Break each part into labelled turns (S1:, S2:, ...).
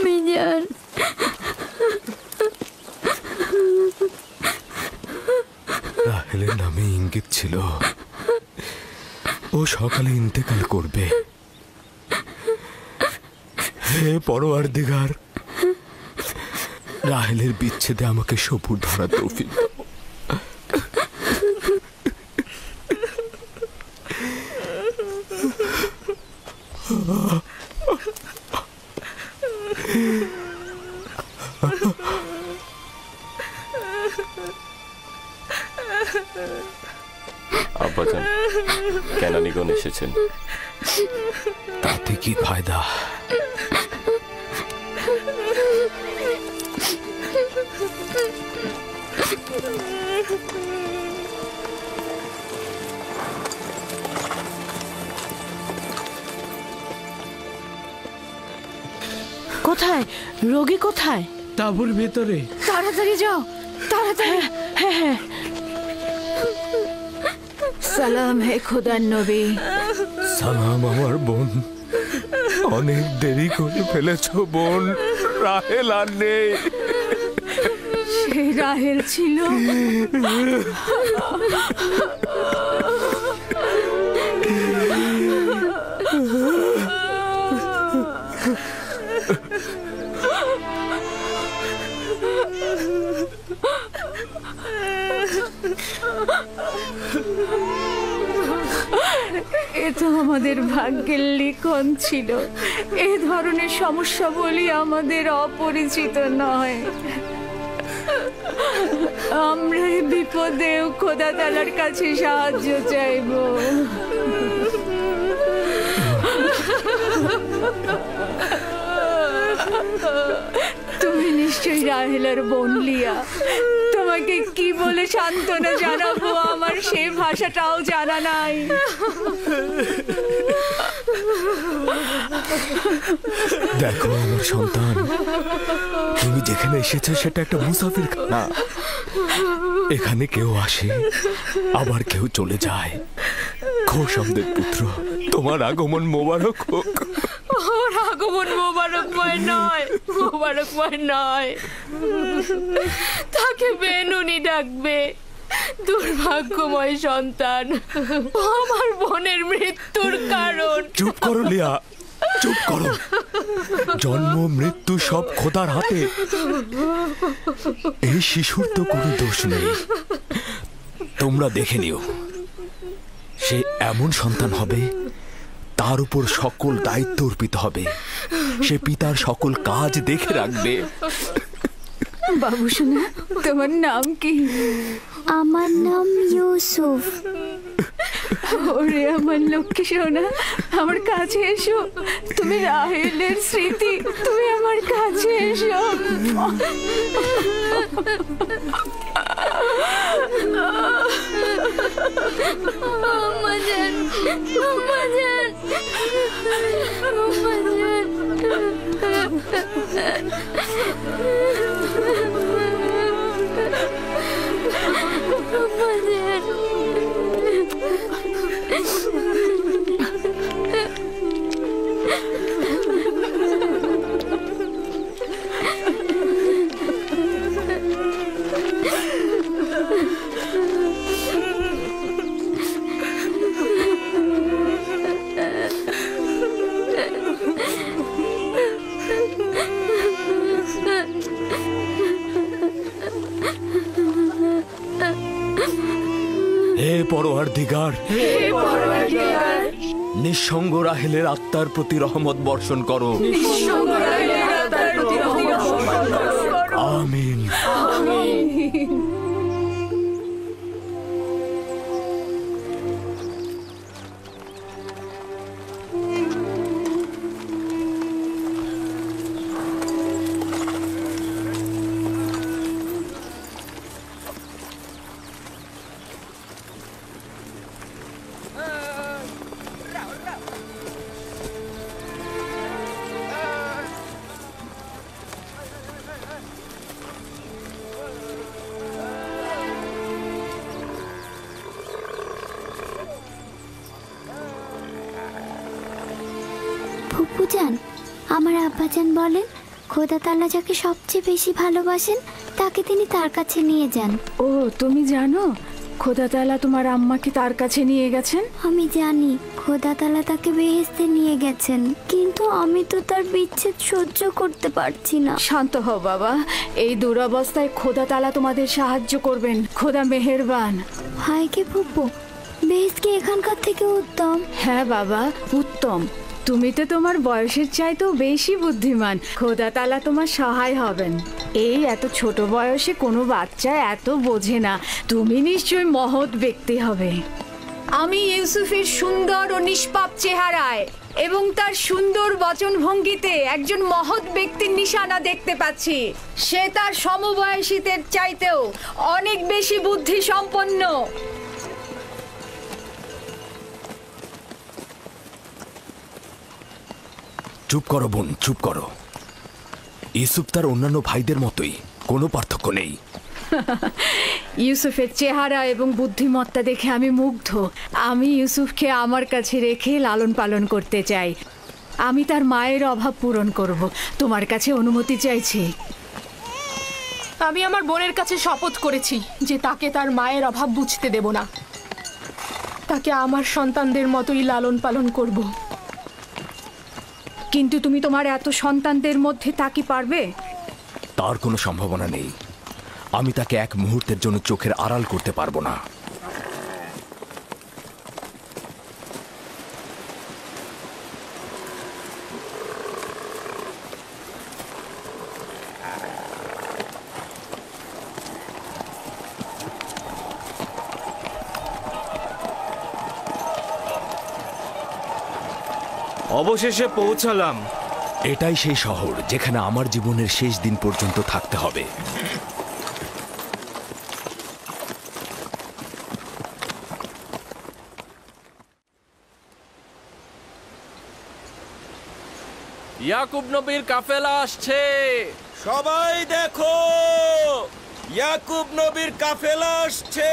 S1: মিজান,
S2: রাহেলের নামে ইঙ্গিত ছিল ও সকালে ইন্তেকাল করবে। হে পরওয়ারদিগার, রাহেলের বিচ্ছেদে আমাকে সবুর ধরা তৌফিক দাও।
S3: আব্বাজান, কেনানিগণ এসেছেন।
S2: তাতে কি ফায়দা?
S4: কোথায় রোগী? কোথায়?
S5: তাঁবুর ভেতরে।
S4: তাড়াতাড়ি যাও, তাড়াতাড়ি। হ্যাঁ হ্যাঁ। সালাম হে খোদার নবী।
S2: সালাম আমার বোন। অনেক দেরি করে ফেলেছ বোন, রাহেল আর নেই।
S4: সে রাহেল ছিল। এ তো আমাদের ভাগ্যের লিখন ছিল। এ ধরনের সমস্যা বলি আমাদের অপরিচিত নয়। আমরা এই বিপদেও খোদা তাআলার কাছে সাহায্য চাইব। তুমি নিশ্চয়ই রাহেলার বোন লিয়া। তোমাকে কি বলে সান্ত্বনা জানাবো আমার সেই ভাষাটাও জানা নাই।
S2: দেখো আমার সন্তান, তুমি যেখানে এসেছো সেটা একটা মুসাফির খানা। এখানে কেউ আসে আবার কেউ চলে যায়। খোশামদের পুত্র, তোমার আগমন মোবারক হোক।
S4: ওর আগমন মোবারকময় নয়, মোবারকময় নয়। তাকে বেনুনি ডাকবে। দুর্ভাগ্যময় সন্তান, আমার বোনের মৃত্যুর কারণ।
S2: চুপ করো লিয়া, চুপ করো। জন্ম মৃত্যু সব খোদার হাতে। এই শিশুর তো কোনো দোষ নেই। তোমরা দেখে নিও, সে এমন সন্তান হবে তার উপর সকল দায়িত্ব অর্পিত হবে। সে পিতার সকল কাজ দেখে রাখবে।
S4: বাবু শোনা, তোমার নাম কি?
S1: আমার নাম ইউসুফ।
S4: ওরে আমার লক্ষ্মী সোনা, আমার কাছে এসো। তুমি রাহেলের স্মৃতি, তুমি আমার কাছে এসো।
S1: আমাজান, আমাজান, আমাজান।
S2: হে পরওয়ারদিগার, নিঃসঙ্গ রাহেলের আত্মার প্রতি রহমত বর্ষণ করো। আমিন।
S1: ফুপুজান, আমার আব্বাজান বলেন খোদা তাআলা যাকে সবচেয়ে বেশি ভালোবাসেন তাকে তিনি তার কাছে নিয়ে যান।
S4: ও, তুমি জানো খোদা তাআলা তোমার আম্মাকে তার কাছে নিয়ে গেছেন?
S1: আমি জানি খোদা তাআলা তাকে বেহেশতে নিয়ে গেছেন, কিন্তু আমি তো তার বিচ্ছেদ সহ্য করতে পারছি না।
S4: শান্ত হও বাবা, এই দুরবস্থায় খোদা তাআলা তোমাদের সাহায্য করবেন। খোদা মেহেরবান।
S1: হায় কে ফুপু, বেহেশত কি এখানকার থেকে উত্তম?
S4: হ্যাঁ বাবা, উত্তম। তুমি তো তোমার বয়সের চাইতেও বেশি বুদ্ধিমান। খোদা তাআলা তোমার সহায় হবেন। এই এত ছোট বয়সে কোনো বাচ্চা এত বোঝে না। তুমি নিশ্চয়ই মহৎ ব্যক্তি হবে। আমি ইউসুফের সুন্দর ও নিষ্পাপ চেহারায় এবং তার সুন্দর বচনভঙ্গিতে একজন মহৎ ব্যক্তির নিশানা দেখতে পাচ্ছি। সে তার সমবয়সীদের চাইতেও অনেক বেশি বুদ্ধি সম্পন্ন।
S2: চুপ করো বোন, চুপ করো। ইউসুফ তার অন্যান্য ভাইদের মতোই, কোনো পার্থক্য নেই।
S4: ইউসুফের চেহারা এবং বুদ্ধিমত্তা দেখে আমি মুগ্ধ। আমি ইউসুফকে আমার কাছে রেখে লালন পালন করতে চাই। আমি তার মায়ের অভাব পূরণ করব। তোমার কাছে অনুমতি চাইছি।
S5: আমি আমার বোনের কাছে শপথ করেছি যে তাকে তার মায়ের অভাব বুঝতে দেব না। তাকে আমার সন্তানদের মতোই লালন পালন করব।
S4: কিন্তু তুমি তোমার এত সন্তানদের মধ্যে তা কি পারবে?
S2: তার কোনো সম্ভাবনা নেই। আমি তাকে এক মুহূর্তের জন্য চোখের আড়াল করতে পারবো না।
S6: অবশেষে পৌঁছালাম।
S2: এটাই সেই শহর যেখানে আমার জীবনের শেষ দিন পর্যন্ত থাকতে হবে।
S6: ইয়াকুব নবীর কাফেলা আসছে।
S7: সবাই দেখো, ইয়াকুব নবীর কাফেলা আসছে।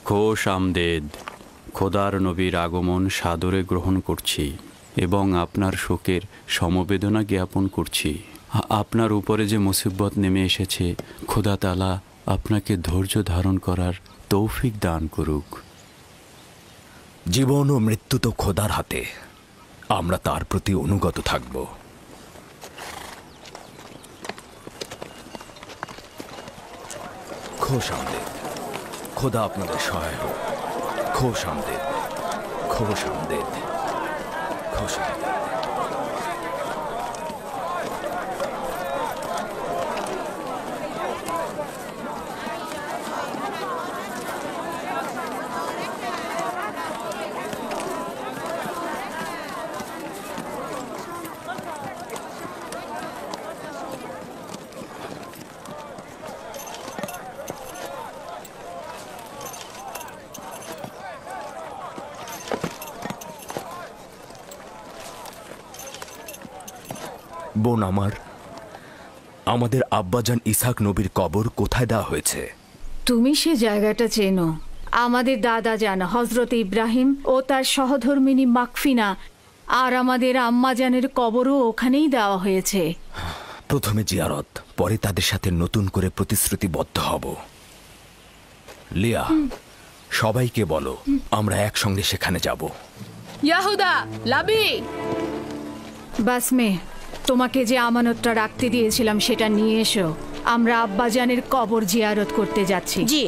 S8: খোশ আমদেদ। খোদার নবীর আগমন সাদরে গ্রহণ করছি এবং আপনার শোকের সমবেদনা জ্ঞাপন করছি। আপনার উপরে যে মুসিবত নেমে এসেছে, খোদা তাআলা আপনাকে ধৈর্য ধারণ করার তৌফিক দান করুক।
S2: জীবন ও মৃত্যু তো খোদার হাতে, আমরা তার প্রতি অনুগত থাকব। খোশ আমদেদ। খোদা আপনাদের সহায় হোক। খোশ আমদেদ, খোশ আমদেদ, খোশ আমদেদ। বোন আমার, আমাদের আব্বাজান ইসহাক নবীর কবর কোথায় দেওয়া হয়েছে?
S4: তুমি সে জায়গাটা চেনো। আমাদের দাদা জান হজরত ইব্রাহিম ও তার সহধর্মিনী মাকফিনা আর আমাদের আম্মাজানের কবরও ওখানেই দেওয়া হয়েছে।
S2: প্রথমে জিয়ারত, পরে তাদের সাথে নতুন করে প্রতিশ্রুতিবদ্ধ হব। লিয়া, সবাইকে বলো আমরা একসঙ্গে সেখানে যাব।
S5: ইয়াহুদা, লাবি,
S4: বাসমে, তোমাকে যে আমানতটা রাখতে দিয়েছিলাম সেটা নিয়ে এসো। আমরা আব্বাজানের কবর জিয়ারত করতে যাচ্ছি।
S9: জি।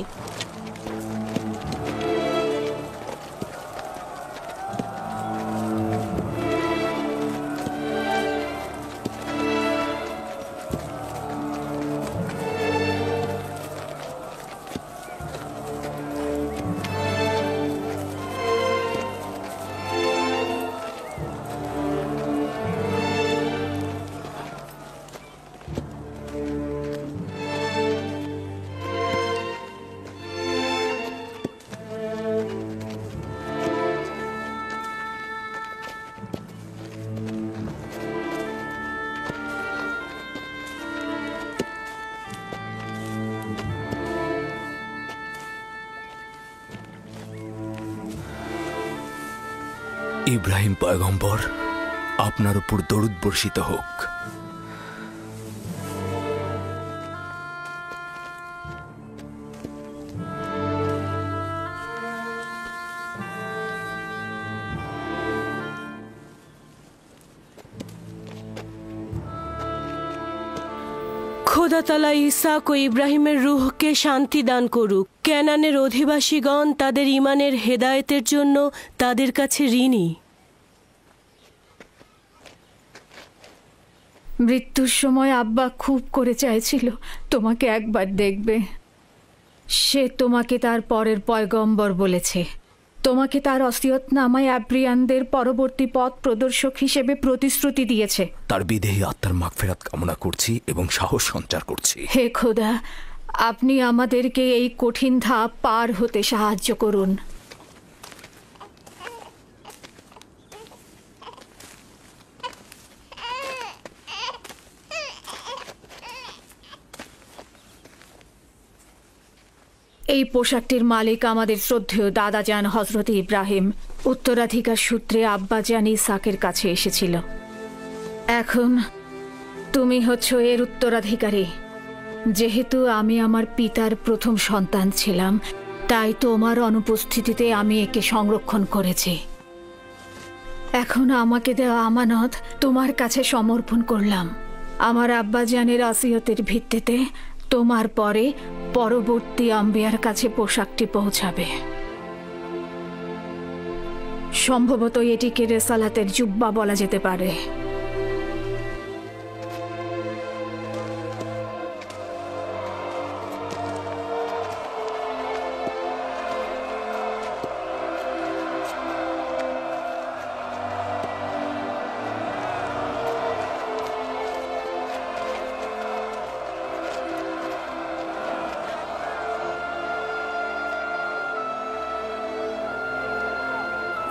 S2: ইব্রাহিম পয়গম্বর, আপনার উপর দরুদ বর্ষিত হোক।
S9: খোদা তাআলা ইসহাক ও ইব্রাহিমের রূহকে শান্তি দান করুক। ক্যানানের অধিবাসীগণ তাদের ঈমানের হেদায়েতের জন্য তাদের কাছে ঋণী।
S4: মৃত্যুর সময় আব্বা খুব করে চাইছিল তোমাকে একবার দেখবে। সে তোমাকে তার পরের পয়গম্বর বলেছে। তোমাকে তার ওসিয়তনামায় আব্রিয়ানদের পরবর্তী পথ প্রদর্শক হিসেবে প্রতিশ্রুতি দিয়েছে।
S2: তার বিদেহী আত্মার মাগফিরাত কামনা করছি এবং সাহস সঞ্চার করছি।
S4: হে খোদা, আপনি আমাদেরকে এই কঠিন ধাপ পার হতে সাহায্য করুন। এই পোশাকটির মালিক আমাদের শ্রদ্ধেয় দাদাজান হজরত ইব্রাহিম। উত্তরাধিকার সূত্রে আব্বাজান ইসহাকের কাছে এসেছিল। এখন তুমি হচ্ছ এর উত্তরাধিকারী। যেহেতু আমি আমার পিতার প্রথম সন্তান ছিলাম, তাই তোমার অনুপস্থিতিতে আমি একে সংরক্ষণ করেছি। এখন আমাকে দেওয়া আমানত তোমার কাছে সমর্পণ করলাম। আমার আব্বাজানের ওসিয়তের ভিত্তিতে তোমার পরে পরবর্তী আম্বিয়ার কাছে পোশাকটি পৌঁছাবে। সম্ভবত এটিকে রেসালাতের জুব্বা বলা যেতে পারে।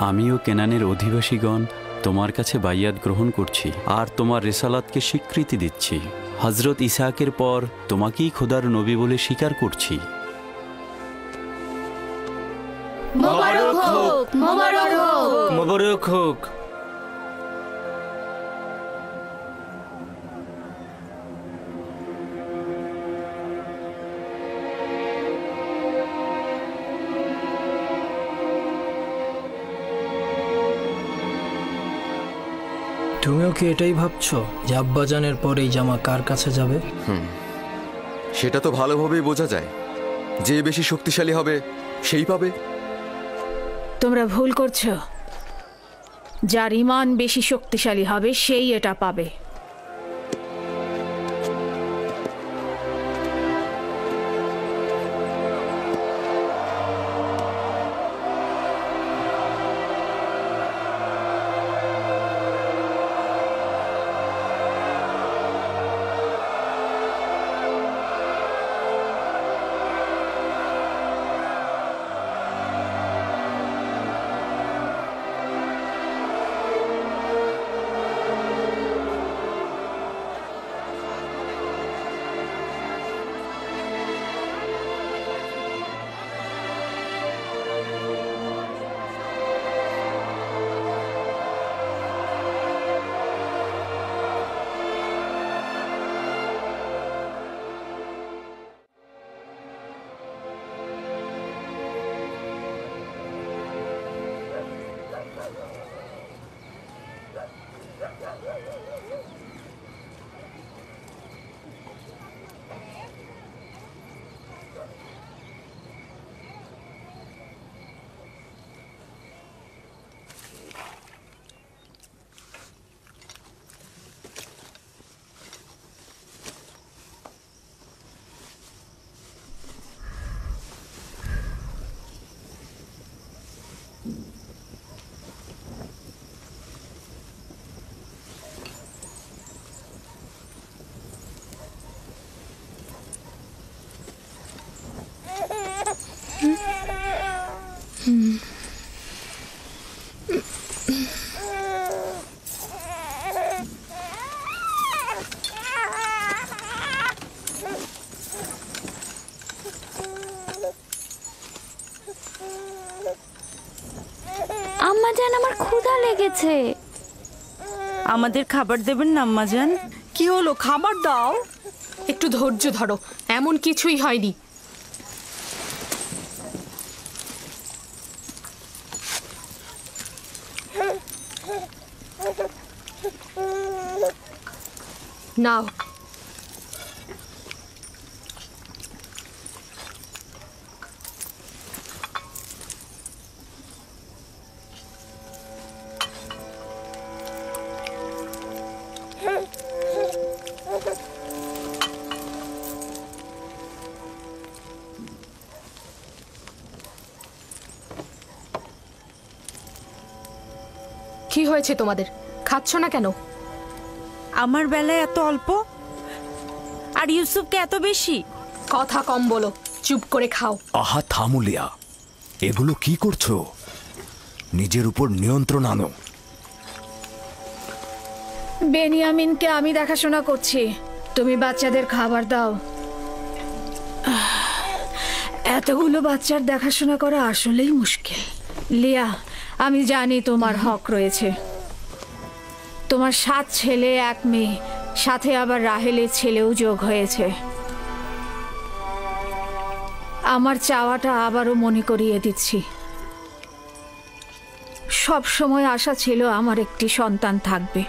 S8: আমিও কেনানের অধিবাসীগণ তোমার কাছে বাইয়াত গ্রহণ করছি আর তোমার রেসালাতকে স্বীকৃতি দিচ্ছি। হজরত ইসহাকের পর তোমাকেই খোদার নবী বলে স্বীকার করছি।
S9: মোবারক হোক, মোবারক হোক,
S6: মোবারক হোক।
S10: তুমিও কি এটাই ভাবছো যে আব্বাজানের পর এই জামা কার কাছে যাবে?
S11: সেটা তো ভালোভাবেই বোঝা যায়। যে বেশি শক্তিশালী হবে সেই পাবে।
S4: তোমরা ভুল করছো। যার ঈমান বেশি শক্তিশালী হবে সেই এটা পাবে।
S1: আম্মাজান, আমার ক্ষুধা লেগেছে।
S12: আমাদের খাবার দেবেন না আম্মাজান?
S5: কি হলো, খাবার দাও। একটু ধৈর্য ধরো, এমন কিছুই হয়নি। নাও। কি হয়েছে তোমাদের? খাচ্ছ না কেন?
S12: আমার বেলায় এত অল্প, আর ইউসুফকে এত বেশি।
S5: কথা কম বলো, চুপ করে খাও।
S2: আহা থামুলিয়া, এগুলো কি করছো? নিজের উপর নিয়ন্ত্রণ আনো।
S4: বেনিয়ামিনকে আমি দেখাশোনা করছি, তুমি বাচ্চাদের খাবার দাও। এতগুলো বাচ্চার দেখাশোনা করা আসলেই মুশকিল। লিয়া, আমি জানি তোমার হক রয়েছে। তোমার 7 ছেলে 1 মেয়ে, সাথে আবার রাহেলের ছেলেও যোগ হয়েছে। আমার চাওয়াটা আবারও মনে করিয়ে দিচ্ছি। সব সময় আশা ছিল আমার একটি সন্তান থাকবে,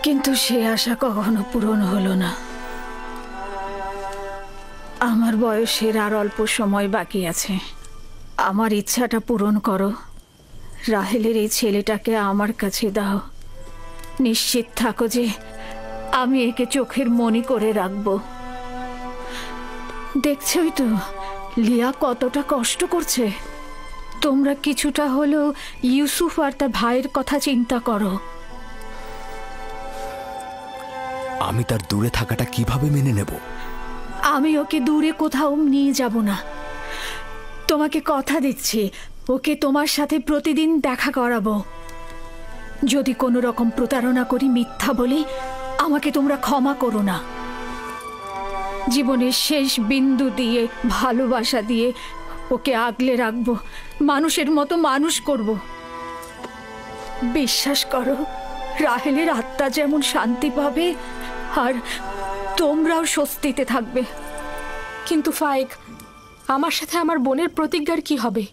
S4: কিন্তু সে আশা কখনো পূরণ হলো না। আমার বয়সের আর অল্প সময় বাকি আছে। আমার ইচ্ছাটা পূরণ করো। রাহেলের এই ছেলেটাকে আমার কাছে দাও। নিশ্চিত থাকো যে আমি একে চোখের মনি করে রাখবো। দেখছই তো লিয়া কতটা কষ্ট করছে। তোমরা কিছুটা হলেও ইউসুফ আর তার ভাইয়ের কথা চিন্তা করো।
S2: আমি তার দূরে থাকাটা কিভাবে মেনে নেব?
S4: আমি ওকে দূরে কোথাও নিয়ে যাব না। তোমাকে কথা দিচ্ছি, ওকে তোমার সাথে প্রতিদিন দেখা করাবো। যদি কোনো রকম প্রতারণা করি, মিথ্যা বলি, আমাকে তোমরা ক্ষমা করো না। জীবনের শেষ বিন্দু দিয়ে, ভালোবাসা দিয়ে ওকে আগলে রাখবো, মানুষের মতো মানুষ করব। বিশ্বাস করো, রাহেলের আত্মা যেমন শান্তি পাবে, আর তোমরাও স্বস্তিতে থাকবে।
S5: কিন্তু ফায়েক, আমার সাথে আমার বোনের প্রতিজ্ঞার কি হবে?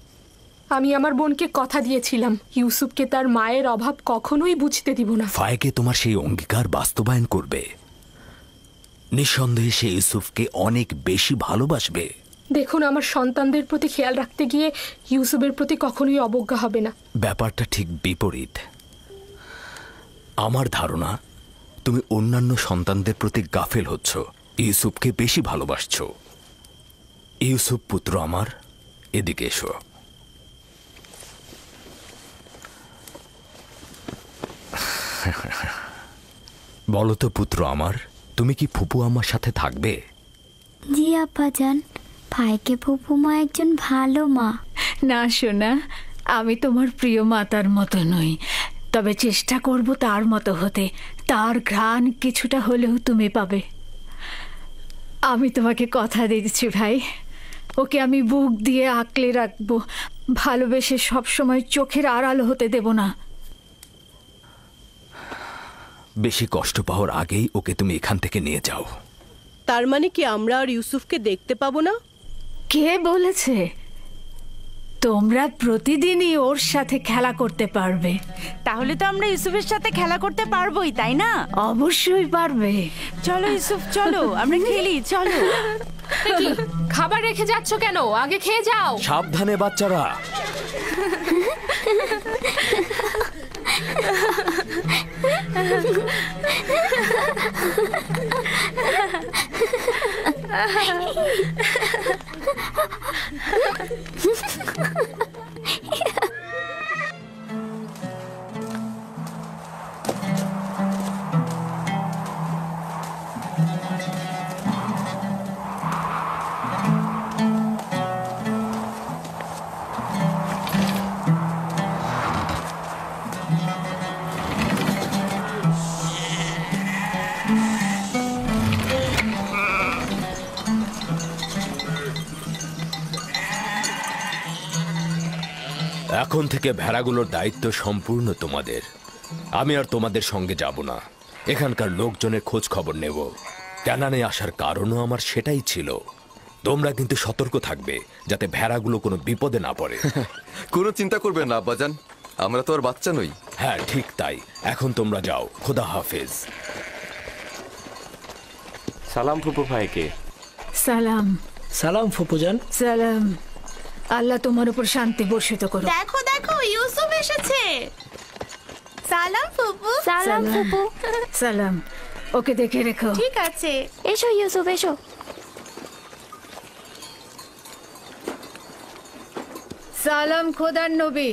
S5: আমি আমার বোনকে কথা দিয়েছিলাম ইউসুফকে তার মায়ের অভাব কখনোই বুঝতে দিব না।
S2: ফায়েকে তোমার সেই অঙ্গীকার বাস্তবায়ন করবে। নিঃসন্দেহে সে ইউসুফকে অনেক বেশি ভালোবাসবে।
S5: দেখুন, আমার সন্তানদের প্রতি খেয়াল রাখতে গিয়ে ইউসুফের প্রতি কখনোই অবজ্ঞা হবে না।
S2: ব্যাপারটা ঠিক বিপরীত। আমার ধারণা তুমি অন্যান্য সন্তানদের প্রতি গাফেল হচ্ছ, ইউসুফকে বেশি ভালোবাসছ। ইউসুফ পুত্র আমার, এদিকে এসো। বলো তো পুত্র আমার, তুমি কি ফুপু আমার সাথে থাকবে?
S1: জি আব্বাজান, ভাইকে ফুপুমা একজন ভালো মা।
S4: না সোনা, আমি তোমার প্রিয় মাতার মতো নই, তবে চেষ্টা করব তার মতো হতে। তার ঘ্রাণ কিছুটা হলেও তুমি পাবে। আমি তোমাকে কথা দিচ্ছি ভাই, ওকে আমি বুক দিয়ে আঁকলে রাখবো, ভালোবেসে সবসময় চোখের আড়াল হতে দেব না।
S2: বেশি কষ্ট পাওয়ার আগেই ওকে তুমি এখান থেকে নিয়ে যাও।
S9: তার মানে কি আমরা আর ইউসুফকে দেখতে পাবো না?
S4: কে বলেছে? তোমরা প্রতিদিনই ওর সাথে খেলা করতে পারবে।
S12: তাহলে তো আমরা ইউসুফের সাথে খেলা করতে পারবোই, তাই না?
S4: অবশ্যই পারবে।
S12: চলো ইউসুফ, চলো আমরা খেলি, চলো।
S5: কি খাবার রেখে যাচ্ছ কেন? আগে খেয়ে যাও।
S2: সাবধানে বাচ্চারা। এখন থেকে ভেড়াগুলোর দায়িত্ব সম্পূর্ণ তোমাদের। আমি আর তোমাদের সঙ্গে যাব না, এখানকার লোকজনের খোঁজ খবর নেব। ক্যানানে আসার কারণও আমার সেটাই ছিল। তোমরা কিন্তু সতর্ক থাকবে যাতে ভেড়াগুলো কোনো বিপদে না পড়ে।
S11: কোনো চিন্তা করবেন না আব্বাজান, আমরা তো আর বাচ্চা নই।
S2: হ্যাঁ ঠিক তাই। এখন তোমরা যাও, খোদা হাফেজ।
S3: সালাম ফুপু ভাইকে।
S4: সালাম।
S10: সালাম ফুপুজান।
S4: সালাম। আল্লাহ তোমার উপর শান্তি বর্ষিত করো।
S12: দেখো দেখো, ইউসুফ এসেছে। সালাম ফুপু।
S1: সালাম ফুপু।
S4: সালাম। ওকে দেখে রেখো।
S12: ঠিক আছে।
S1: এসো ইউসুফ, এসো।
S4: সালাম খোদার নবী।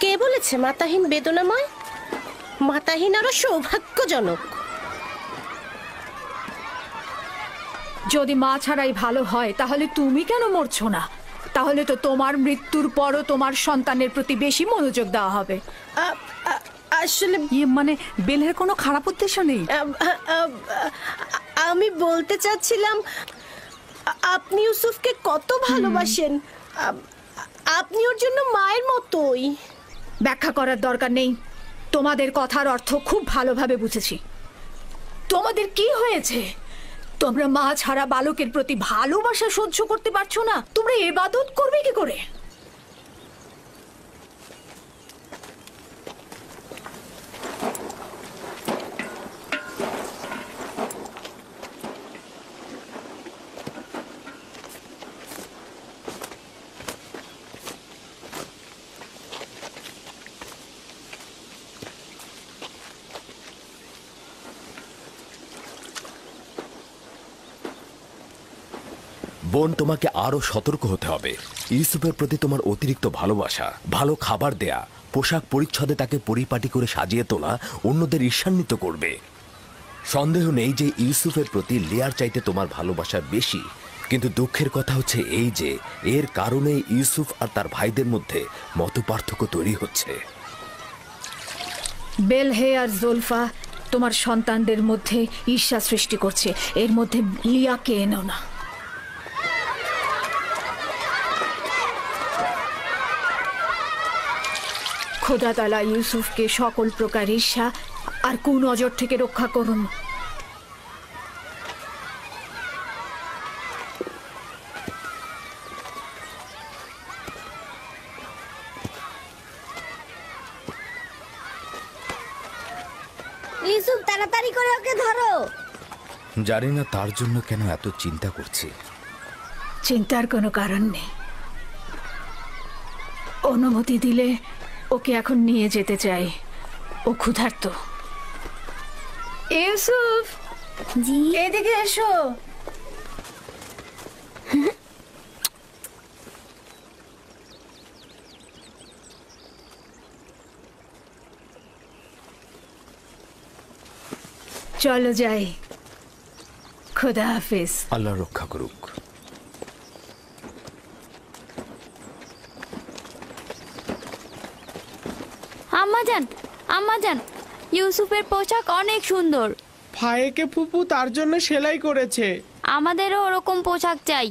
S9: কে বলেছে মাতাহীন বেদনাময়? মাতাহীন আরো সৌভাগ্যজনক।
S4: যদি মা ছাড়াই ভালো হয় তাহলে তুমি কেন মরছো না? তাহলে তো তোমার মৃত্যুর পরও তোমার সন্তানের প্রতি বেশি মনোযোগ দেওয়া হবে।
S9: আসলে
S13: মানে বেলের কোনো খারাপ উদ্দেশ্য নেই।
S9: আমি বলতে চাচ্ছিলাম, আপনি ইউসুফকে কত ভালোবাসেন। আপনি ওর জন্য মায়ের মতোই।
S4: ব্যাখ্যা করার দরকার নেই। তোমাদের কথার অর্থ খুব ভালোভাবে বুঝেছি। তোমাদের কি হয়েছে? তোমরা মা ছাড়া বালকের প্রতি ভালোবাসা সহ্য করতে পারছো না? তোমরা ইবাদত করবে কি করে?
S2: বোন, তোমাকে আরো সতর্ক হতে হবে। ইউসুফের প্রতি তোমার অতিরিক্ত ভালোবাসা, ভালো খাবার দেয়া, পোশাক পরিচ্ছদে তাকে পরিপাটি করে সাজিয়ে তোলা অন্যদের ঈর্ষান্বিত করবে। সন্দেহ নেই যে ইউসুফের প্রতি লিয়ার চাইতে তোমার ভালোবাসা বেশি। কিন্তু দুঃখের কথা হচ্ছে এই যে এর কারণে ইউসুফ আর তার ভাইদের মধ্যে মতপার্থক্য তৈরি হচ্ছে।
S4: বেলহে আর জোলফা তোমার সন্তানদের মধ্যে ঈর্ষা সৃষ্টি করছে। এর মধ্যে লিয়াকে এনো না। খোদা তাআলা ইউসুফকে সকল প্রকার ঈর্ষা আর কুনজর থেকে রক্ষা করুন।
S1: ইউসুফ, তাড়াতাড়ি করে ওকে ধরো।
S2: জানি না তার জন্য কেন এত চিন্তা করছি।
S4: চিন্তার কোনো কারণ নেই। অনুমতি দিলে ওকে এখন নিয়ে যেতে চাই। ও ক্ষুধার্ত। ইউসুফ,
S1: জি,
S4: এদিকে এসো। চলো যাই। খোদা হাফেজ।
S2: আল্লাহ রক্ষা করুক।
S1: আম্মাজান, আম্মাজান, ইউসুফের পোশাক অনেক সুন্দর।
S14: ভাইকে ফুপু তার জন্য সেলাই করেছে।
S1: আমাদেরও ওরকম পোশাক চাই।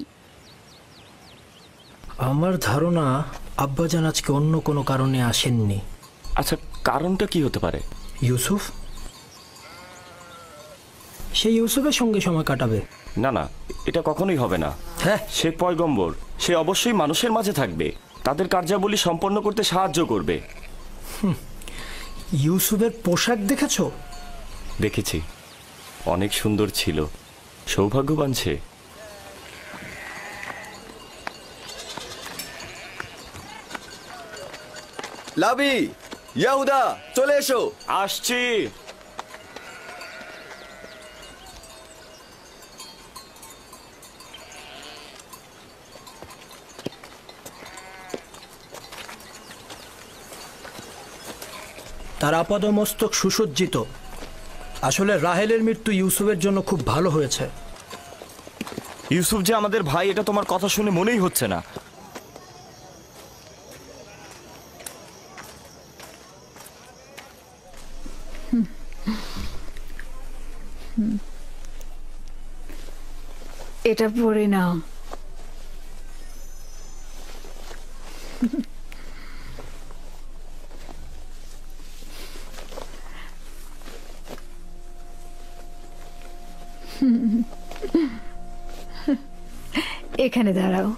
S10: আমার ধারণা আব্বাজান আজকে অন্য কোনো কারণে আসেননি।
S3: আচ্ছা, কারণটা কি হতে পারে?
S10: ইউসুফ? সে ইউসুফের সঙ্গে সময় কাটাবে?
S3: না না, এটা কখনোই হবে না।
S10: হ্যাঁ,
S3: সে পয়গম্বর, সে অবশ্যই মানুষের মাঝে থাকবে, তাদের কার্যাবলী সম্পন্ন করতে সাহায্য করবে।
S10: ইউসুফের পোশাক দেখেছো?
S3: দেখেছি, অনেক সুন্দর ছিল। সৌভাগ্যবান সে।
S11: লাবি, ইয়াহুদা, চলে এসো।
S3: আসছি।
S10: তার আপাদমস্তক সুসজ্জিত। আসলে রাহেলের মৃত্যু ইউসুফের জন্য খুব ভালো হয়েছে।
S3: ইউসুফ যে আমাদের ভাই, এটা তোমার কথা শুনে মনেই হচ্ছে না।
S4: এটা পড়ে নাও। এখানে দাঁড়াও।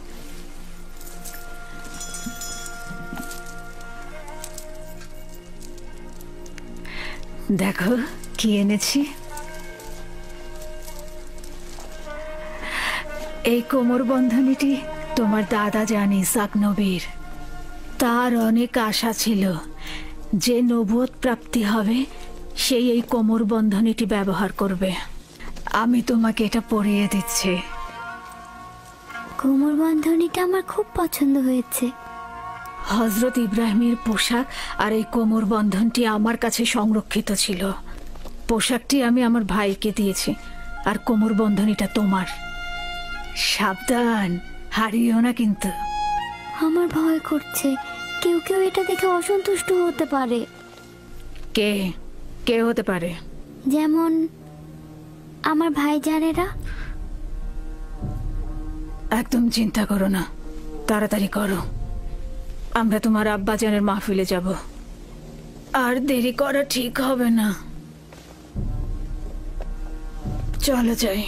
S4: দেখো কি এনেছি। এই কোমর বন্ধনীটি তোমার দাদা জান ইসাক নবীর। তার অনেক আশা ছিল যে নবুয়ত প্রাপ্তি হবে সেই এই কোমর বন্ধনীটি ব্যবহার করবে। আমি তোমাকে এটা পরিয়ে দিচ্ছি।
S1: কোমর বন্ধনীটা আমার খুব পছন্দ হয়েছে।
S4: হযরত ইব্রাহিমের পোশাক আর এই কোমর বন্ধনটি আমার কাছে সংরক্ষিত ছিল। পোশাকটি আমি আমার ভাইকে দিয়েছি, আর কোমর বন্ধনীটা তোমার। সাবধান, হারিও না কিন্তু।
S1: আমার ভয় করছে, কেউ কেউ এটা দেখে অসন্তুষ্ট হতে পারে।
S4: কে কে হতে পারে?
S1: যেমন আমার ভাইজানেরা।
S4: একদম চিন্তা করো না, তাড়াতাড়ি করো। আমরা তোমার আব্বাজানের মাহফিলে যাব, আর দেরি করা ঠিক হবে না। চলো যাই।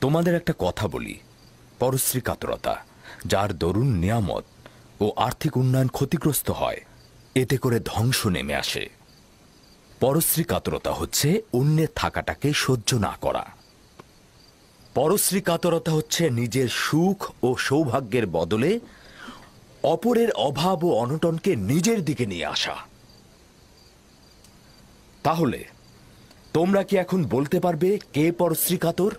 S2: তোমাদের একটা কথা বলি, পরশ্রী কাতরতা, যার দরুন নিয়ামত ও আর্থিক উন্নয়ন ক্ষতিগ্রস্ত হয়, এতে করে ধ্বংস নেমে আসে। পরশ্রী কাতরতা হচ্ছে অন্যের থাকাটাকে সহ্য না করা। পরশ্রী কাতরতা হচ্ছে নিজের সুখ ও সৌভাগ্যের বদলে অপরের অভাব ও অনটনকে নিজের দিকে নিয়ে আসা। তাহলে তোমরা কি এখন বলতে পারবে কে পরশ্রী কাতর?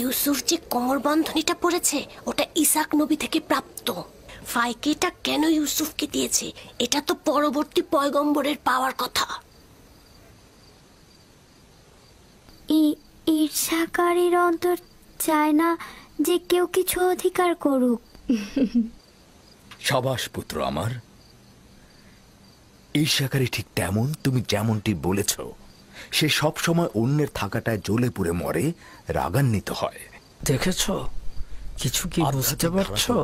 S9: ইউসুফ যে কোমর বন্ধনীটা পড়েছে ওটা ইসাক নবী থেকে প্রাপ্ত। ফাইকে এটা কেন ইউসুফকে দিয়েছে? এটা তো পরবর্তী পয়গম্বরের পাওয়ার কথা।
S1: ঈর্ষাকারীর অন্তর চায় না যে কেউ কিছু অধিকার করুক।
S2: সাবাস পুত্র আমার। ঈর্ষাকারী ঠিক তেমন, তুমি যেমনটি বলেছ, সে সব সময় অন্যের থাকাটায় জ্বলে পুড়ে মরে, রাগান্বিত হয়।
S10: দেখেছো কিছু কি বুঝতে পারছো?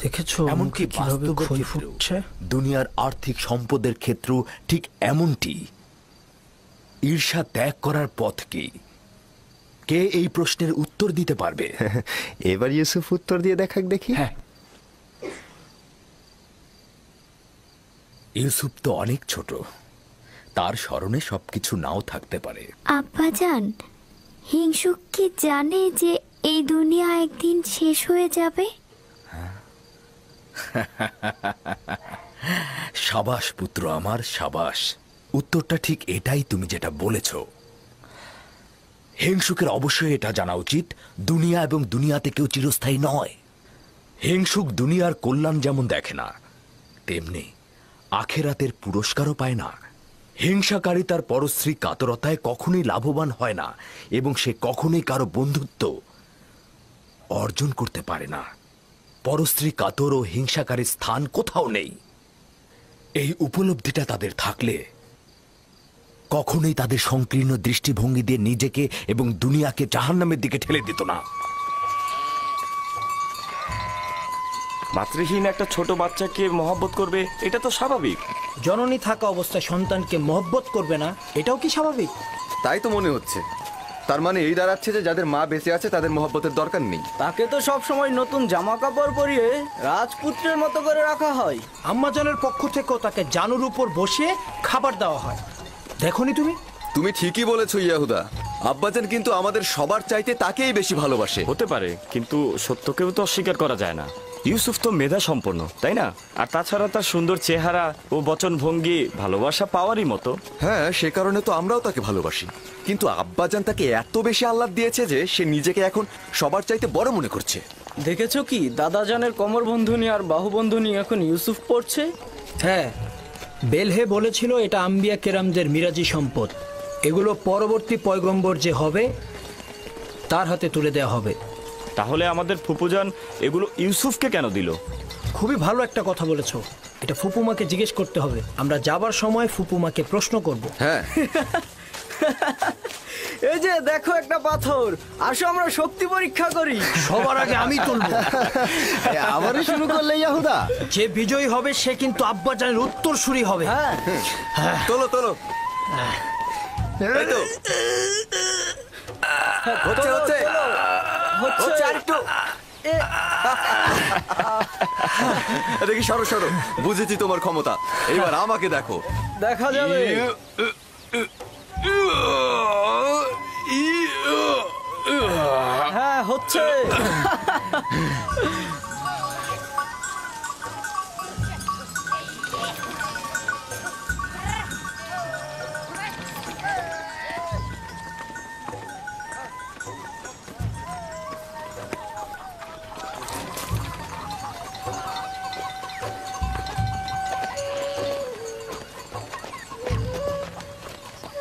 S10: দেখেছো
S2: এমনকি
S10: কিভাবে ক্ষয় ফুটছে।
S2: দুনিয়ার আর্থিক সম্পদের ক্ষেত্রেও ঠিক এমনটি। ঈর্ষা ত্যাগ করার পথ কি? কে এই প্রশ্নের উত্তর দিতে পারবে?
S15: এবার ইউসুফ উত্তর দিয়ে দেখাক দেখি।
S2: হ্যাঁ, ইউসুফ তো অনেক ছোট, তার স্মরণে সবকিছু নাও থাকতে পারে।
S1: আব্বাজান, হিংসুক কি জানে যে এই দুনিয়া একদিন শেষ হয়ে যাবে?
S2: সাবাস পুত্র আমার, সাবাস। উত্তরটা ঠিক এটাই, তুমি যেটা বলেছ। হিংসুকের অবশ্যই এটা জানা উচিত, দুনিয়া এবং দুনিয়াতে কেউ চিরস্থায়ী নয়। হিংসুক দুনিয়ার কল্যাণ যেমন দেখে না, তেমনি আখেরাতের পুরস্কারও পায় না। হিংসাকারী তার পরশ্রী কাতরতায় কখনোই লাভবান হয় না, এবং সে কখনোই কারো বন্ধুত্ব অর্জন করতে পারে না। পরশ্রী কাতর ও হিংসাকারীর স্থান কোথাও নেই। এই উপলব্ধিটা তাদের থাকলে কখনোই তাদের সংকীর্ণ দৃষ্টিভঙ্গি দিয়ে নিজেকে এবং দুনিয়াকে জাহান্নামের দিকে ঠেলে দিত না।
S3: মাতৃহীন একটা ছোট বাচ্চাকে মহব্বত করবে, এটা তো স্বাভাবিক।
S10: জননী থাকা অবস্থায় সন্তানকে মহব্বত করবে না, এটাও কি স্বাভাবিক?
S11: তাই তো মনে হচ্ছে। তার মানে এই দাঁড়াচ্ছে যে যাদের মা বেঁচে আছে তাদের মহব্বতের দরকার নেই।
S16: তাকে তো সব সময় নতুন জামা কাপড় পরিয়ে রাজপুত্রের মতো করে রাখা হয়।
S10: আম্মাজানের পক্ষ থেকেও তাকে জানুর উপর বসিয়ে খাবার দেওয়া হয়। দেখোনি তুমি?
S11: তুমি ঠিকই বলেছো ইয়াহুদা। আব্বাজান কিন্তু আমাদের সবার চাইতে তাকেই বেশি ভালোবাসে।
S3: হতে পারে, কিন্তু সত্যকেও তো অস্বীকার করা যায় না। ইউসুফ তো মেধা সম্পন্ন, তাই না? আর তাছাড়া তার সুন্দর চেহারা ও বচন ভঙ্গি ভালোবাসা পাওয়ারই মতো।
S11: হ্যাঁ, সে কারণে তো আমরাও তাকে ভালোবাসি। কিন্তু আব্বাজান তাকে এত বেশি আহ্লাদ দিয়েছে যে সে নিজেকে এখন সবার চাইতে বড় মনে করছে।
S16: দেখেছো কি, দাদাজানের কোমর বন্ধনী আর বাহু বন্ধনী এখন ইউসুফ পড়ছে।
S10: হ্যাঁ, বেলহে বলেছিল এটা আম্বিয়া কেরামদের মিরাজি সম্পদ। এগুলো পরবর্তী পয়গম্বর যে হবে তার হাতে তুলে দেওয়া হবে।
S3: তাহলে আমাদের ফুপুজান এগুলো ইউসুফকে কেন দিল?
S10: খুবই ভালো একটা কথা বলেছো। এটা ফুপুমাকে জিজ্ঞেস করতে হবে। আমরা যাবার সময় ফুপুমাকে প্রশ্ন করব।
S11: হ্যাঁ।
S16: এই যে দেখো একটা পাথর, আসো আমরা শক্তি পরীক্ষা করি।
S10: সবার আগে আমি তুলবো।
S15: আবারও শুরু করলে ইয়াহুদা?
S10: যে বিজয়ী হবে সে কিন্তু আব্বাজানের উত্তরসূরি হবে।
S16: হ্যাঁ,
S11: তোলো তোলো। এই তো হচ্ছে হচ্ছে হচ্ছে আরেকটু। দেখি, সরো সরো। বুঝেছি তোমার ক্ষমতা, এবার আমাকে দেখো।
S16: দেখা যাবে। হ্যাঁ, হচ্ছে।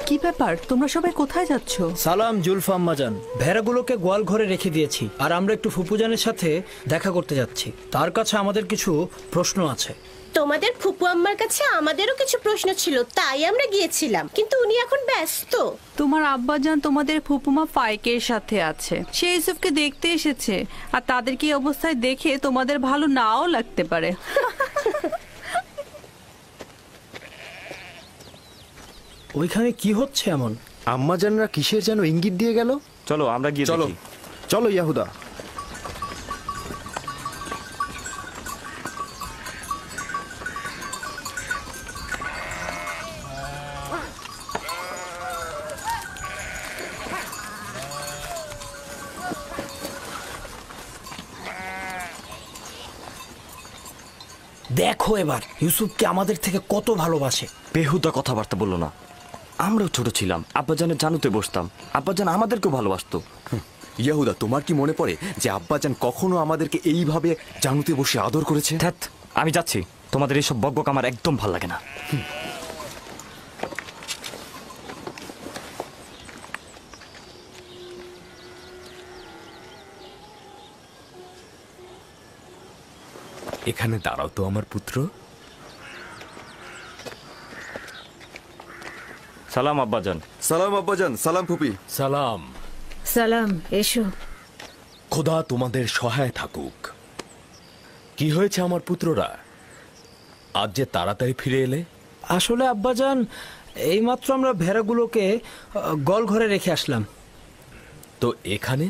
S13: কি ব্যাপার, তোমরা সবাই কোথায় যাচ্ছ?
S10: সালাম জুলফা আম্মাজান। ভেড়াগুলোকে গোয়াল ঘরে রেখে দিয়েছি, আর আমরা একটু ফুপুজানের সাথে দেখা করতে যাচ্ছি। তার কাছে আমাদের কিছু প্রশ্ন আছে।
S9: তোমাদের ফুপু আম্মার কাছে আমাদেরও কিছু প্রশ্ন ছিল, তাই আমরা গিয়েছিলাম, কিন্তু উনি এখন ব্যস্ত।
S13: তোমার আব্বাজান তোমাদের ফুপুমা ফাইকের সাথে আছে। সে ইউসুফকে দেখতে এসেছে, আর তাদেরকে এই অবস্থায় দেখে তোমাদের ভালো নাও লাগতে পারে।
S10: ওইখানে কি হচ্ছে এমন?
S15: আম্মাজানরা কিসের যেন ইঙ্গিত দিয়ে গেল।
S3: চলো আমরা গিয়ে
S15: চলো
S3: দেখি।
S15: চলো ইয়াহুদা।
S10: দেখো এবার ইউসুফকে আমাদের থেকে কত ভালোবাসে।
S3: বেহুদা কথাবার্তা বললো না। আমরাও ছোট ছিলাম, আব্বাজানের জানুতে বসতাম, আব্বাজান আমাদেরকেও ভালোবাসতো।
S11: ইয়াহুদা, তোমার কি মনে পড়ে যে আব্বাজান কখনো আমাদেরকে এইভাবে জানুতে বসে আদর করেছে?
S3: ধ্যাৎ, আমি যাচ্ছি। তোমাদের এইসব বকবক আমার একদম ভাল লাগে না।
S2: এখানে দাঁড়াও তো আমার পুত্র।
S3: সালাম আব্বাজান।
S11: সালাম আব্বাজান। সালাম ফুপি।
S2: সালাম।
S4: সালাম, এসো।
S2: খোদা তোমাদের সহায় থাকুক। কি হয়েছে আমার পুত্ররা, আজ যে তাড়াতাড়ি ফিরে এলে?
S10: আসলে আব্বাজান, এইমাত্র আমরা ভেড়াগুলোকে গোয়াল ঘরে রেখে আসলাম।
S2: তো এখানে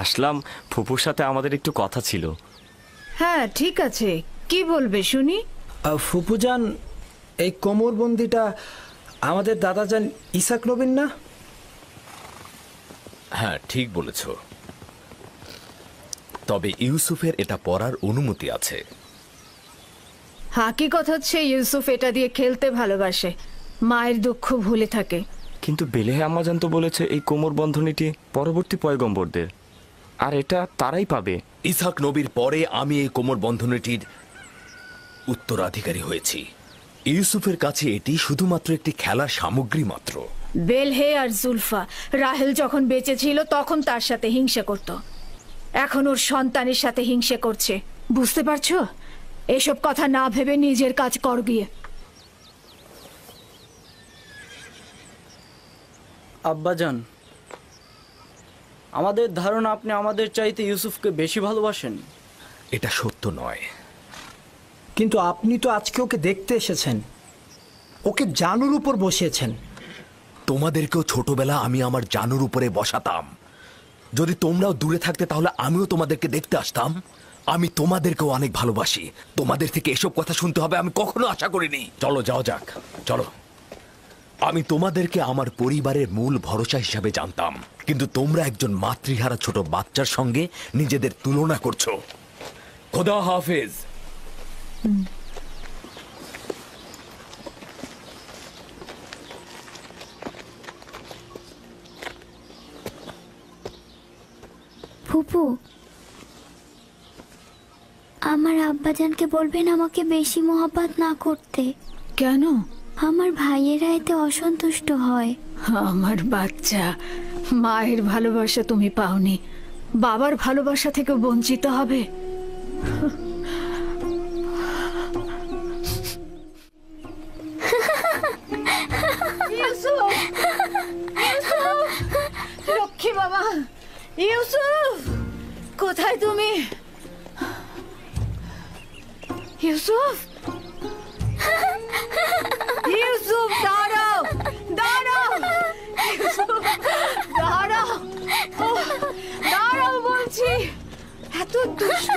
S3: আসলাম, ফুপুর সাথে আমাদের একটু কথা ছিল।
S4: হ্যাঁ, ঠিক আছে, কি বলবে শুনি।
S10: ফুপুজান, এই কোমরবন্দিটা আমাদের দাদাজান ইসাক নবীন না?
S2: হ্যাঁ, ঠিক বলেছ। তবে ইউসুফের এটা পরার অনুমতি আছে।
S4: হাকিকত হচ্ছে ইউসুফ এটা দিয়ে খেলতে ভালোবাসে, মায়ের দুঃখ ভুলে থাকে।
S3: কিন্তু বেলেহে আম্মাজান তো বলেছে এই কোমর বন্ধনীটি পরবর্তী পয়গম্বরদের, আর এটা তারাই পাবে।
S2: ইসাক নবীর পরে আমি এই কোমর বন্ধনীটির উত্তরাধিকারী হয়েছি। ইউসুফের কাছে এটি শুধুমাত্র একটি খেলার সামগ্রী মাত্র।
S4: বেলহে আর জুলফা রাহেল যখন বেঁচে ছিল তখন তার সাথে হিংসা করত, এখন ওর সন্তানের সাথে হিংসা করছে। বুঝতে পারছো? এসব কথা না ভেবে নিজের কাজ কর গিয়ে।
S16: আব্বাজান, আমাদের ধারণা আপনি আমাদের চাইতে ইউসুফকে বেশি ভালোবাসেন।
S2: এটা সত্য নয়।
S10: কিন্তু আপনি তো আজকে ওকে দেখতে এসেছেন, ওকে জানুর উপর বসিয়েছেন।
S2: তোমাদেরকেও ছোটবেলা আমি আমার জানুর উপরে বসাতাম। যদি তোমরাও দূরে থাকতে তাহলে আমিও তোমাদেরকে দেখতে আসতাম। আমি তোমাদেরকেও অনেক ভালোবাসি। তোমাদের থেকে এসব কথা শুনতে হবে আমি কখনো আশা করিনি। চলো যাও যাক, চলো। আমি তোমাদেরকে আমার পরিবারের মূল ভরসা হিসাবে জানতাম, কিন্তু তোমরা একজন মাতৃহারা ছোট বাচ্চার সঙ্গে নিজেদের তুলনা করছো। খোদা হাফেজ।
S1: ফুপু, আমার আব্বাজানকে বলবেন আমাকে বেশি মহব্বত না করতে।
S4: কেন?
S1: আমার ভাইয়েরা এতে অসন্তুষ্ট হয়।
S4: আমার বাচ্চা, মায়ের ভালোবাসা তুমি পাওনি, বাবার ভালোবাসা থেকে বঞ্চিত হবে। লক্ষ্মী বাবা, ইউসুফ কোথায় তুমি? ইউসুফ, ইউসুফ দাঁড়াও, দাঁড়াও, দাঁড়াও, দাঁড়াও বলছি। এত দুষ্ট।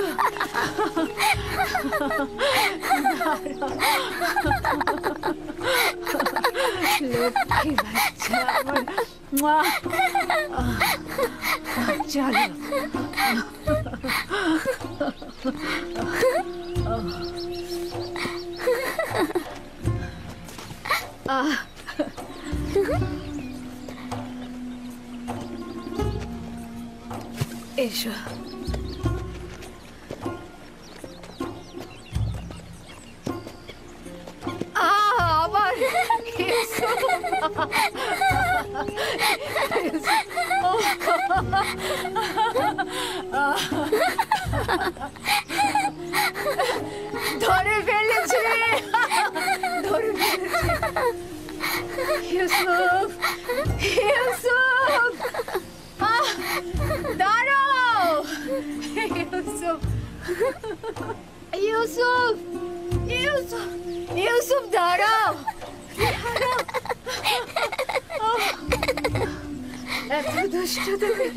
S4: লক্ষ্মী বাচ্চা আমার। চলো। এসো। আবার ধরে ফেলেছে, ধরে ফেলেছে। ইউসুফ, ইউসুফ দাঁড়াও। ইউসুফ, ইউসুফ, ইউসুফ, ইউসুফ দাঁড়াও, দাঁড়াও। এত দুষ্ট তুমি।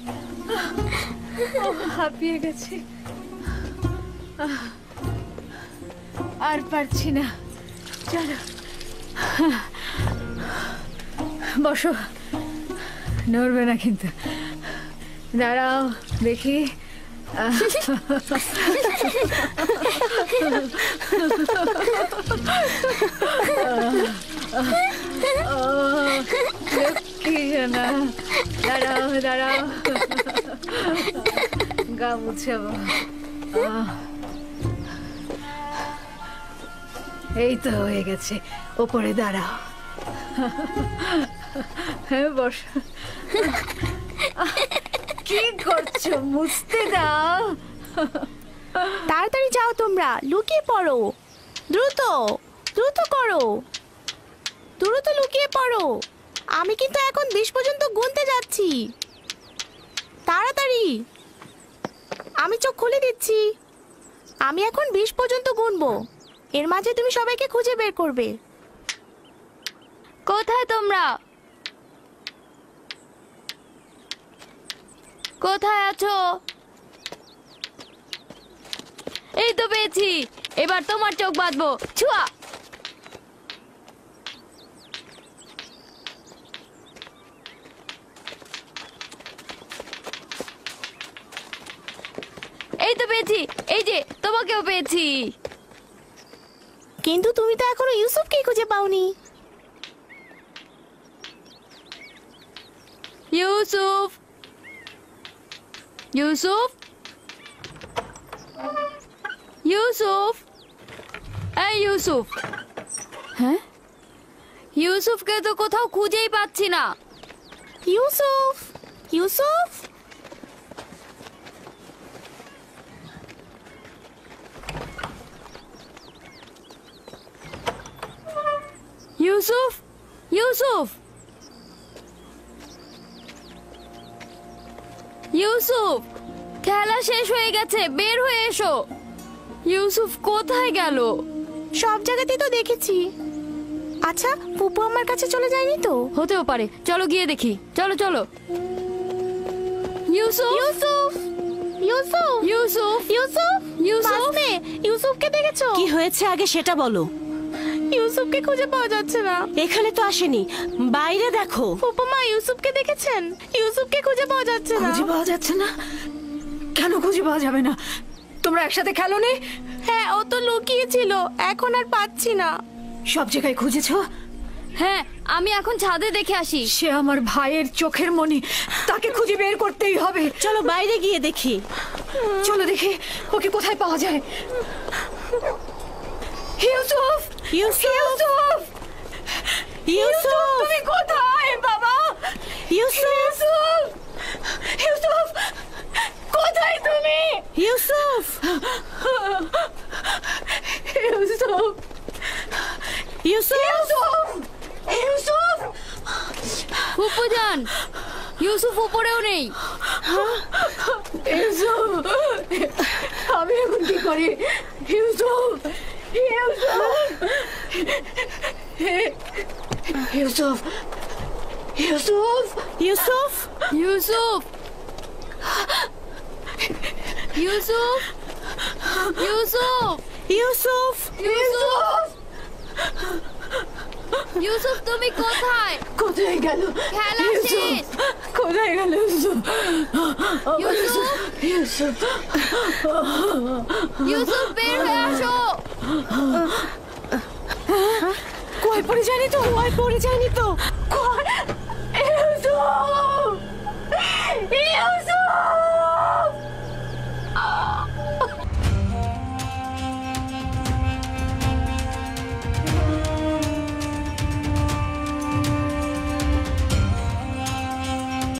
S4: হাঁপিয়ে গেছে, আর পারছি না। চলো বসো, নড়বে না কিন্তু। দাঁড়াও দেখি। লক্ষ্মী জানা, দাঁড়াও, দাঁড়াও, গা মুছাবো। এই তো হয়ে গেছে, ওপরে দাঁড়াও। হ্যাঁ বস। কি করছো? মুছতে দাও।
S17: তাড়াতাড়ি যাও, তোমরা লুকিয়ে পড়ো। দ্রুত দ্রুত করো, দ্রুত লুকিয়ে পড়ো। আমি কিন্তু এখন 20 পর্যন্ত গুনতে যাচ্ছি। তাড়াতাড়ি, আমি চোখ খুলে দিচ্ছি। আমি এখন 20 পর্যন্ত গুনবো। এর মাঝে তুমি সবাইকে খুঁজে বের করবে।
S1: কোথায় তোমরা? কোথায় আছো? এই তো পেয়েছি, এবার তোমার চোখ বাঁধবো। ছুয়া। এই তো পেয়েছি, এই যে তোমাকেও পেয়েছি।
S17: কিন্তু তুমি তো এখনো ইউসুফকে খুঁজে পাওনি।
S1: ইউসুফ, ইউসুফ, ইউসুফ, এই ইউসুফ। হ্যাঁ, ইউসুফকে তো কোথাও খুঁজেই পাচ্ছি না।
S17: ইউসুফ, ইউসুফ,
S1: ইউসুফ, ইউসুফ, ইউসুফ, খেলা শেষ হয়ে গেছে, বের হয়ে এসো। ইউসুফ কোথায় গেল?
S17: সব জায়গাতেই তো দেখেছি। আচ্ছা, ফুপু আমার কাছে চলে যায়নি তো?
S1: হতেও পারে, চলো গিয়ে দেখি। চলো চলো। ইউসুফ,
S17: ইউসুফ, ইউসুফ,
S1: ইউসুফ,
S17: ইউসুফ,
S1: ইউসুফ,
S17: বাসনে, ইউসুফকে দেখেছো?
S9: কি হয়েছে আগে সেটা বলো।
S17: ইউসুফকে খুঁজে পাওয়া যাচ্ছে না।
S9: এখানে তো আসেনি, বাইরে দেখো।
S17: ফুপুমা, ইউসুফকে দেখেছেন? ইউসুফকে খুঁজে পাওয়া যাচ্ছে না।
S4: খুঁজে পাওয়া যাচ্ছে না? কেন খুঁজে পাওয়া যাবে না? তোমরা একসাথে খেলোনি?
S17: হ্যাঁ, ও তো লুকিয়ে ছিল, এখন আর পাচ্ছি না।
S4: সব জায়গায় খুঁজেছো?
S1: হ্যাঁ, আমি এখন ছাদে দেখে আসি।
S4: সে আমার ভাইয়ের চোখের মনি, তাকে খুঁজে বের করতেই হবে।
S9: চলো বাইরে গিয়ে দেখি।
S4: চলো দেখি ওকে কোথায় পাওয়া যায়। ইউসুফ,
S9: ইউসুফ,
S4: ইউসুফ,
S9: ইউসুফ,
S4: তুমি কোথায় বাবা?
S9: ইউসুফ,
S4: ইউসুফ, কোথায় তুমি?
S9: ইউসুফ,
S4: ইউসুফ,
S9: ইউসুফ,
S4: ইউসুফ,
S1: ফুপু যান, ইউসুফ উপরেও নেই।
S4: ইউসুফ, আমি এখন কি করি? ইউসুফ, ইউসুফ, ইউসুফ,
S1: ইউসুফ, ইউসুফ, ইউসুফ, ইউসুফ,
S9: ইউসুফ,
S1: ইউসুফ, ইউসুফ, তুমি কোথায়?
S4: কোথায় গেল?
S1: খেলা শেষ।
S4: কোথায় গেল ইউসুফ?
S1: ইউসুফ,
S4: ইউসুফ,
S1: ইউসুফ, বের হয়ে আসো।
S4: কুয়ায় পড়ে যায়নি তো?
S9: কুয়ায় পড়ে যায়নি তো?